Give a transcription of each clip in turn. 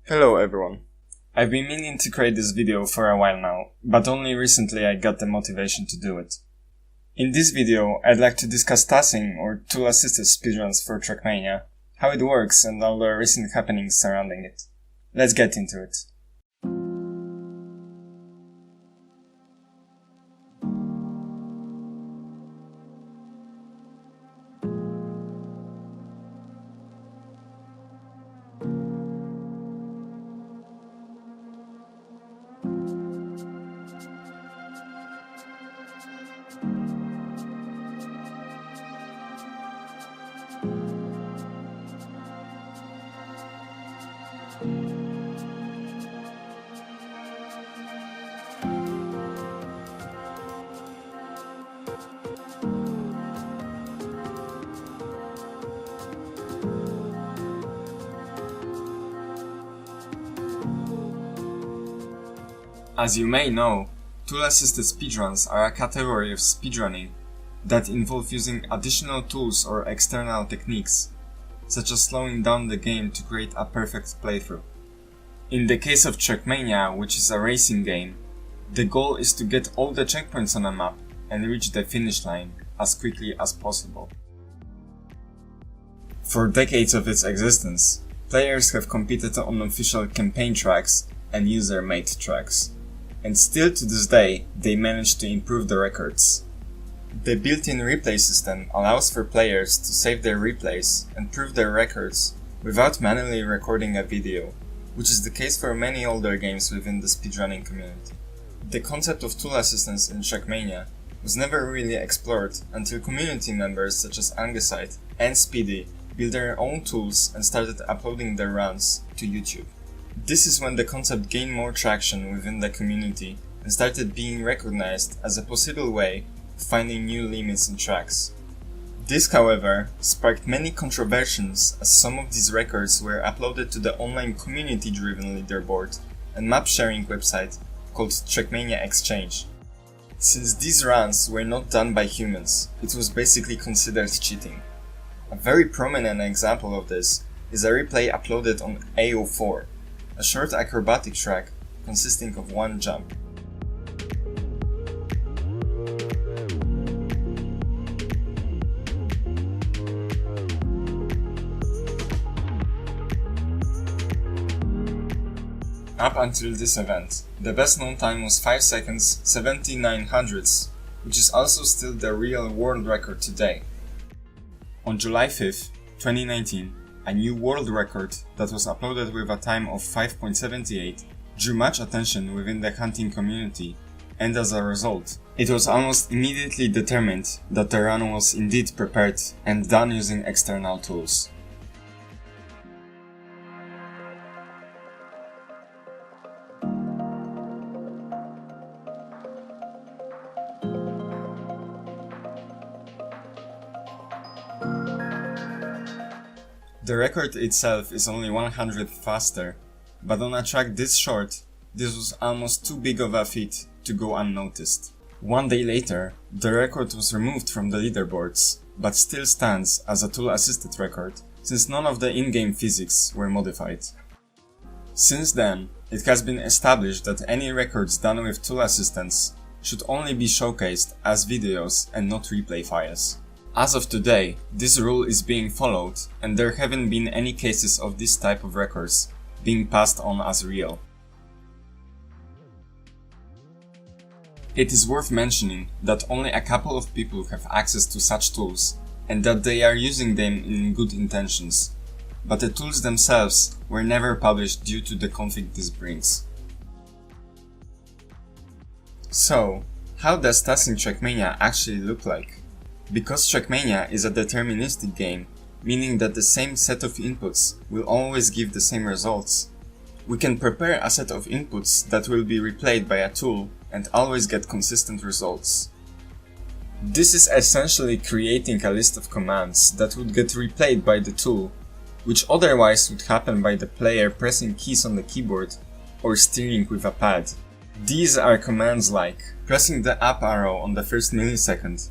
Hello everyone. I've been meaning to create this video for a while now, but only recently I got the motivation to do it. In this video, I'd like to discuss TAS'ing or Tool Assisted Speedruns for Trackmania, how it works and all the recent happenings surrounding it. Let's get into it. As you may know, tool-assisted speedruns are a category of speedrunning that involve using additional tools or external techniques, such as slowing down the game to create a perfect playthrough. In the case of Trackmania, which is a racing game, the goal is to get all the checkpoints on a map and reach the finish line as quickly as possible. For decades of its existence, players have competed on official campaign tracks and user-made tracks. And still to this day, they manage to improve the records. The built-in replay system allows for players to save their replays and prove their records without manually recording a video, which is the case for many older games within the speedrunning community. The concept of tool assistance in Trackmania was never really explored until community members such as Angusite and Speedy built their own tools and started uploading their runs to YouTube. This is when the concept gained more traction within the community and started being recognized as a possible way of finding new limits in tracks. This, however, sparked many controversies as some of these records were uploaded to the online community-driven leaderboard and map-sharing website called Trackmania Exchange. Since these runs were not done by humans, it was basically considered cheating. A very prominent example of this is a replay uploaded on AO4. A short acrobatic track consisting of one jump. Up until this event, the best known time was 5 seconds 79 hundredths, which is also still the real world record today. On July 5th, 2019, a new world record that was uploaded with a time of 5.78 drew much attention within the hunting community, and as a result, it was almost immediately determined that the run was indeed prepared and done using external tools. The record itself is only 100th faster, but on a track this short, this was almost too big of a feat to go unnoticed. One day later, the record was removed from the leaderboards, but still stands as a tool-assisted record, since none of the in-game physics were modified. Since then, it has been established that any records done with tool assistance should only be showcased as videos and not replay files. As of today, this rule is being followed and there haven't been any cases of this type of records being passed on as real. It is worth mentioning that only a couple of people have access to such tools and that they are using them in good intentions, but the tools themselves were never published due to the conflict this brings. So, how does TAS'ing Trackmania actually look like? Because Trackmania is a deterministic game, meaning that the same set of inputs will always give the same results, we can prepare a set of inputs that will be replayed by a tool and always get consistent results. This is essentially creating a list of commands that would get replayed by the tool, which otherwise would happen by the player pressing keys on the keyboard or steering with a pad. These are commands like pressing the up arrow on the first millisecond,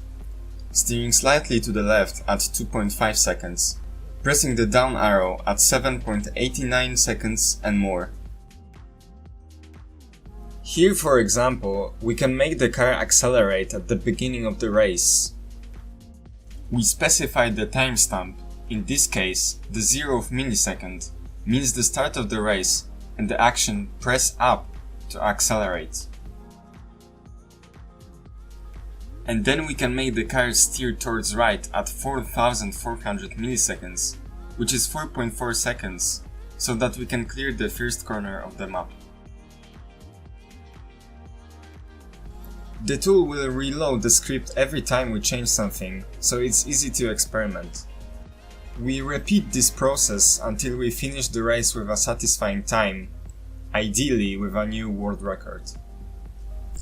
steering slightly to the left at 2.5 seconds, pressing the down arrow at 7.89 seconds and more. Here, for example, we can make the car accelerate at the beginning of the race. We specified the timestamp, in this case the 0th millisecond, means the start of the race, and the action press up to accelerate. And then we can make the car steer towards right at 4400 milliseconds, which is 4.4 seconds, so that we can clear the first corner of the map. The tool will reload the script every time we change something, so it's easy to experiment. We repeat this process until we finish the race with a satisfying time, ideally with a new world record.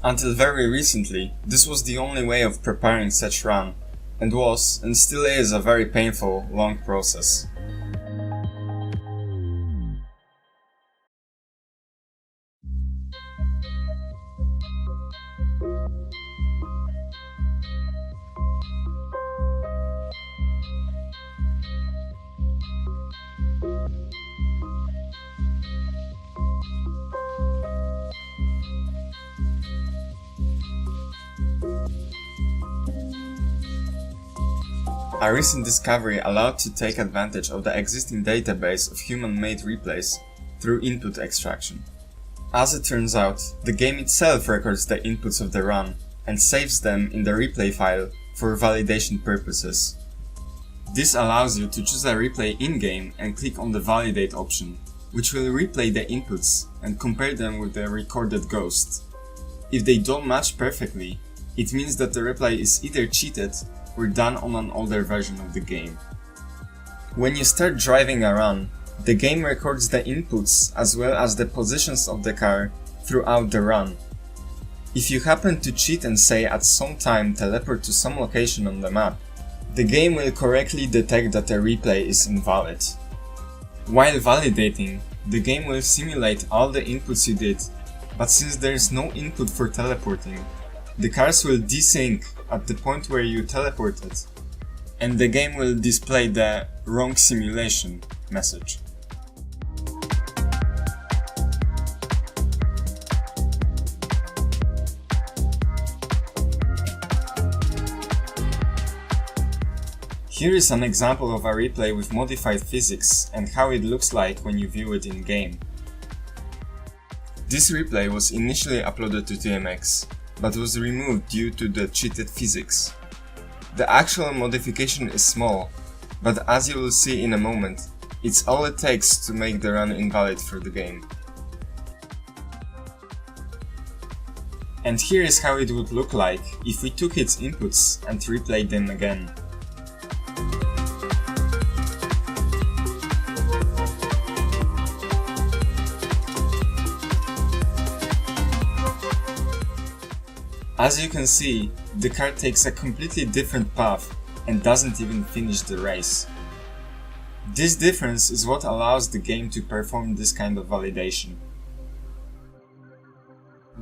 Until very recently, this was the only way of preparing such run, and was, and still is, a very painful, long process. A recent discovery allowed to take advantage of the existing database of human-made replays through input extraction. As it turns out, the game itself records the inputs of the run and saves them in the replay file for validation purposes. This allows you to choose a replay in-game and click on the Validate option, which will replay the inputs and compare them with the recorded ghost. If they don't match perfectly, it means that the replay is either cheated or done on an older version of the game. When you start driving a run, the game records the inputs as well as the positions of the car throughout the run. If you happen to cheat and say at some time teleport to some location on the map, the game will correctly detect that the replay is invalid. While validating, the game will simulate all the inputs you did, but since there is no input for teleporting, the cars will desync at the point where you teleported, and the game will display the wrong simulation message. Here is an example of a replay with modified physics and how it looks like when you view it in game. This replay was initially uploaded to TMX, but was removed due to the cheated physics. The actual modification is small, but as you will see in a moment, it's all it takes to make the run invalid for the game. And here is how it would look like if we took its inputs and replayed them again. As you can see, the car takes a completely different path and doesn't even finish the race. This difference is what allows the game to perform this kind of validation.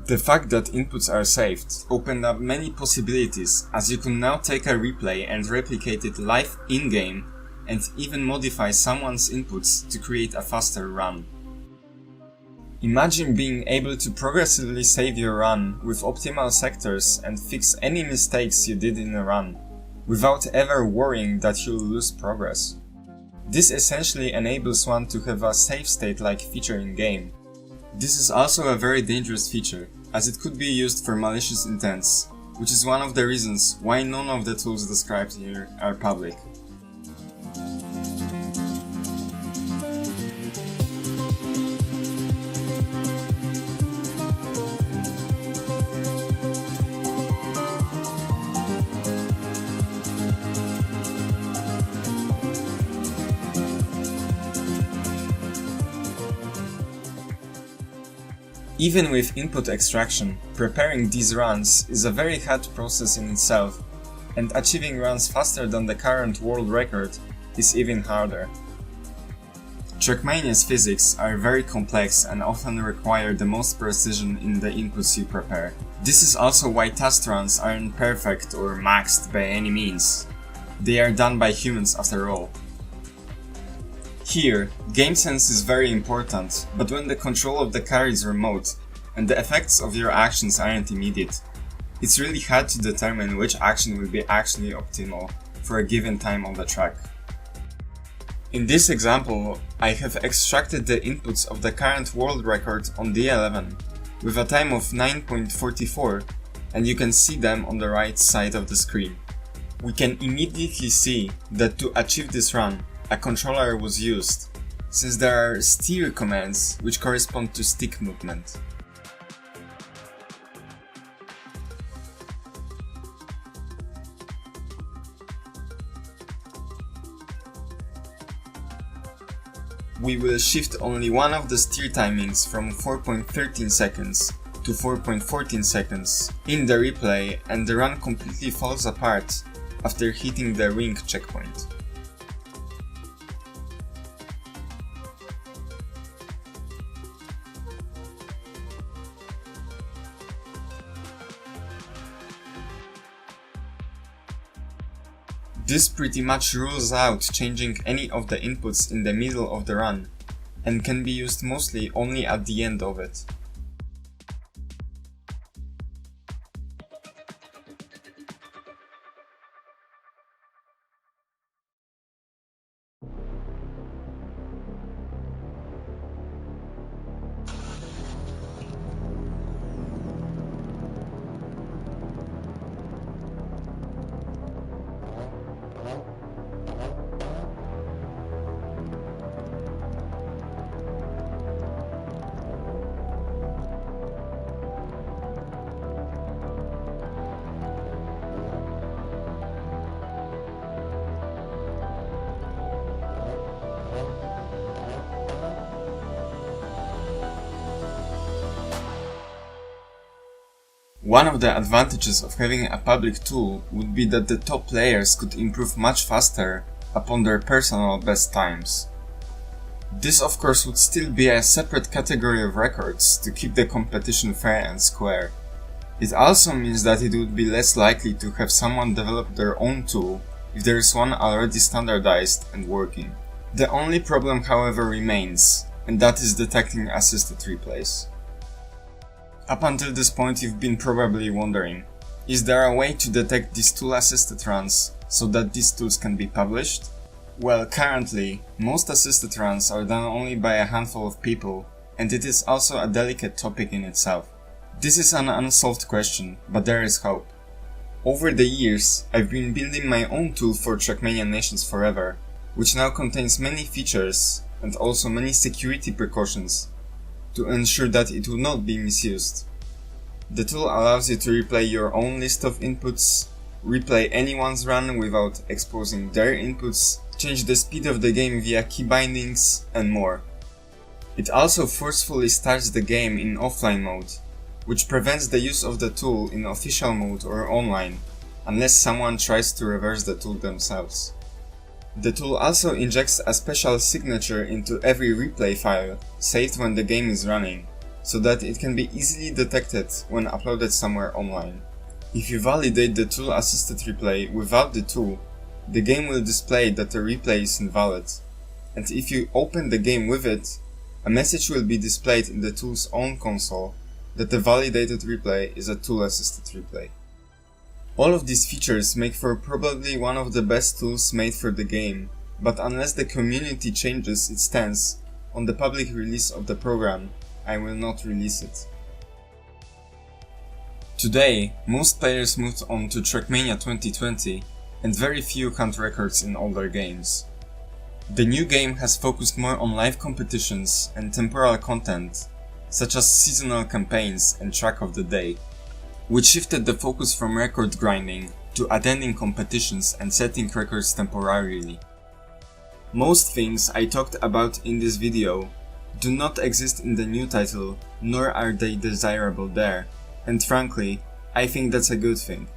The fact that inputs are saved opened up many possibilities, as you can now take a replay and replicate it live in-game and even modify someone's inputs to create a faster run. Imagine being able to progressively save your run with optimal sectors and fix any mistakes you did in a run, without ever worrying that you'll lose progress. This essentially enables one to have a save state-like feature in-game. This is also a very dangerous feature, as it could be used for malicious intents, which is one of the reasons why none of the tools described here are public. Even with input extraction, preparing these runs is a very hard process in itself, and achieving runs faster than the current world record is even harder. Trackmania's physics are very complex and often require the most precision in the inputs you prepare. This is also why test runs aren't perfect or maxed by any means. They are done by humans after all. Here, game sense is very important, but when the control of the car is remote and the effects of your actions aren't immediate, it's really hard to determine which action will be actually optimal for a given time on the track. In this example, I have extracted the inputs of the current world record on D11 with a time of 9.44, and you can see them on the right side of the screen. We can immediately see that to achieve this run, a controller was used, since there are steer commands which correspond to stick movement. We will shift only one of the steer timings from 4.13 seconds to 4.14 seconds in the replay, and the run completely falls apart after hitting the ring checkpoint. This pretty much rules out changing any of the inputs in the middle of the run, and can be used mostly only at the end of it. One of the advantages of having a public tool would be that the top players could improve much faster upon their personal best times. This of course would still be a separate category of records to keep the competition fair and square. It also means that it would be less likely to have someone develop their own tool if there is one already standardized and working. The only problem, however, remains, and that is detecting assisted replays. Up until this point you've been probably wondering, is there a way to detect these tool assisted runs so that these tools can be published? Well, currently, most assisted runs are done only by a handful of people, and it is also a delicate topic in itself. This is an unsolved question, but there is hope. Over the years, I've been building my own tool for Trackmania Nations Forever, which now contains many features and also many security precautions to ensure that it will not be misused. The tool allows you to replay your own list of inputs, replay anyone's run without exposing their inputs, change the speed of the game via key bindings, and more. It also forcefully starts the game in offline mode, which prevents the use of the tool in official mode or online, unless someone tries to reverse the tool themselves. The tool also injects a special signature into every replay file saved when the game is running, so that it can be easily detected when uploaded somewhere online. If you validate the tool assisted replay without the tool, the game will display that the replay is invalid, and if you open the game with it, a message will be displayed in the tool's own console that the validated replay is a tool assisted replay. All of these features make for probably one of the best tools made for the game, but unless the community changes its stance on the public release of the program, I will not release it. Today, most players moved on to Trackmania 2020, and very few count records in older games. The new game has focused more on live competitions and temporal content, such as seasonal campaigns and track of the day, which shifted the focus from record grinding to attending competitions and setting records temporarily. Most things I talked about in this video do not exist in the new title, nor are they desirable there, and frankly, I think that's a good thing.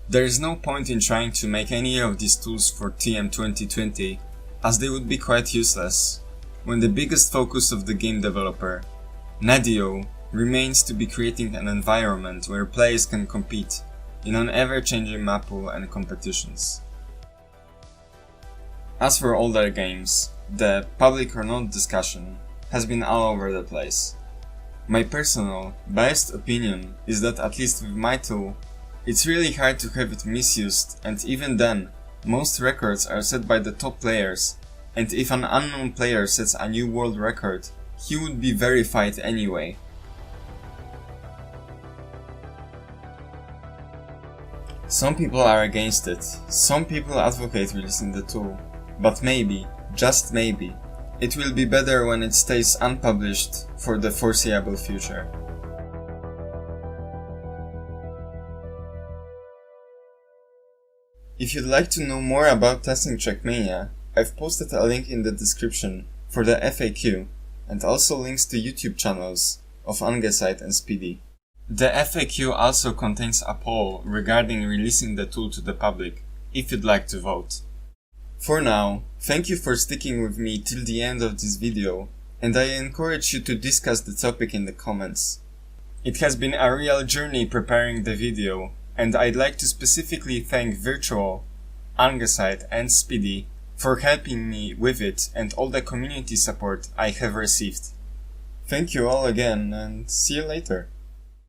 There is no point in trying to make any of these tools for TM 2020, as they would be quite useless, when the biggest focus of the game developer, Nadio, remains to be creating an environment where players can compete in an ever-changing map pool and competitions. As for older games, the public or not discussion has been all over the place. My personal, biased opinion is that at least with my tool, it's really hard to have it misused, and even then, most records are set by the top players, and if an unknown player sets a new world record, he would be verified anyway. Some people are against it, some people advocate releasing the tool, but maybe, just maybe, it will be better when it stays unpublished for the foreseeable future. If you'd like to know more about testing Trackmania, I've posted a link in the description for the FAQ and also links to YouTube channels of Angesite and Speedy. The FAQ also contains a poll regarding releasing the tool to the public, if you'd like to vote. For now, thank you for sticking with me till the end of this video, and I encourage you to discuss the topic in the comments. It has been a real journey preparing the video, and I'd like to specifically thank Virtual, Angesite and Speedy for helping me with it and all the community support I have received. Thank you all again, and see you later.